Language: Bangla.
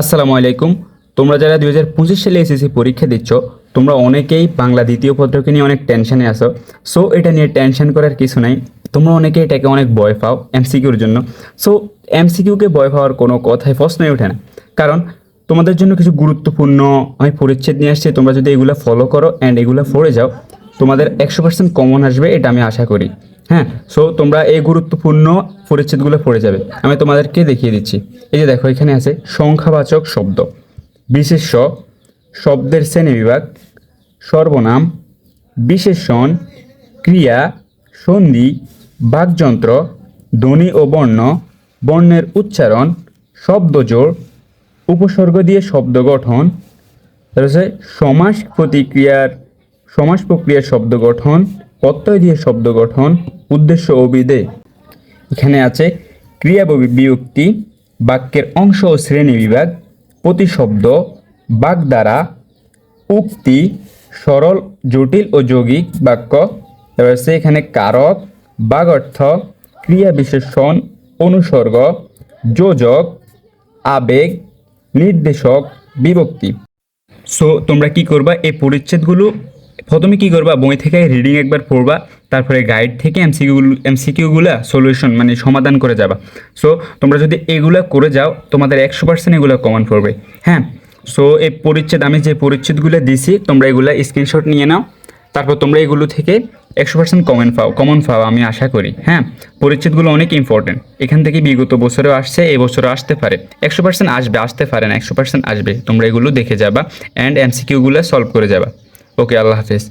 আসসালামু আলাইকুম। তোমরা যারা 2025 সালে এসএসসি পরীক্ষা দিচ্ছ, তোমরা অনেকেই বাংলা দ্বিতীয় পত্রকে নিয়ে অনেক টেনশনে আছো। সো এটা নিয়ে টেনশন করার কিছু নাই। তোমরা অনেকে এটাকে অনেক ভয় পাও এমসিকিউর জন্য। সো এমসিকিউকে ভয় পাওয়ার কোনো কথাই প্রশ্নই ওঠে না, কারণ তোমাদের জন্য কিছু গুরুত্বপূর্ণ আমি পরিচ্ছেদ নিয়ে আসছি। তোমরা যদি এগুলো ফলো করো অ্যান্ড এগুলো পড়ে যাও, তোমাদের 100% কমন আসবে, এটা আমি আশা করি। হ্যাঁ, সো তোমরা এই গুরুত্বপূর্ণ পরিচ্ছেদগুলো পড়ে যাবে। আমি তোমাদেরকে দেখিয়ে দিচ্ছি। এই যে দেখো, এখানে আছে সংখ্যাবাচক শব্দ, বিশেষ্য, শব্দের শ্রেণীবিভাগ, সর্বনাম, বিশেষণ, ক্রিয়া, সন্ধি, বাকযন্ত্র, ধ্বনি ও বর্ণ, বর্ণের উচ্চারণ, শব্দজোড়, উপসর্গ দিয়ে শব্দ গঠন, তারপর হচ্ছে সমাস প্রক্রিয়ার শব্দ গঠন, প্রত্যয় দিয়ে শব্দ গঠন, উদ্দেশ্য ও বিধেয়। এখানে আছে ক্রিয়া বিভক্তি, বাক্যের অংশ ও শ্রেণী বিভাগ, প্রতিশব্দ, বাগধারা, উক্তি, সরল, জটিল ও যৌগিক বাক্য। তারপর আছে এখানে কারক, বাগর্থ, ক্রিয়া বিশেষণ, অনুসর্গ, যোজক, আবেগ, নির্দেশক, বিভক্তি। সো তোমরা কি করবা, এই পরিচ্ছেদগুলো প্রথমে কি করবা, বই থেকে রিডিং একবার পড়বা, তারপরে গাইড থেকে এমসিকিউগুলা সলিউশন মানে সমাধান করে যাবা। সো তোমরা যদি এগুলা করে যাও, তোমাদের 100% এগুলো কমন পড়বে। হ্যাঁ, সো এই পরিচ্ছেদ আমি যে পরিচ্ছেদগুলো দিছি, তোমরা এগুলা স্ক্রিনশট নিয়ে নাও, তারপর তোমরা এগুলো থেকে 100% কমন পাও আমি আশা করি। হ্যাঁ, পরিচ্ছেদগুলো অনেক ইম্পর্টেন্ট। এখান থেকে বিগত বছরেও আসছে, এই বছরও আসতে পারে। 100% আসবে, আসতে পারে না, 100% আসবে। তোমরা এগুলো দেখে যাবা অ্যান্ড এমসিকিউগুলো সলভ করে যাবা। ওকে, আল্লাহ হাফেজ।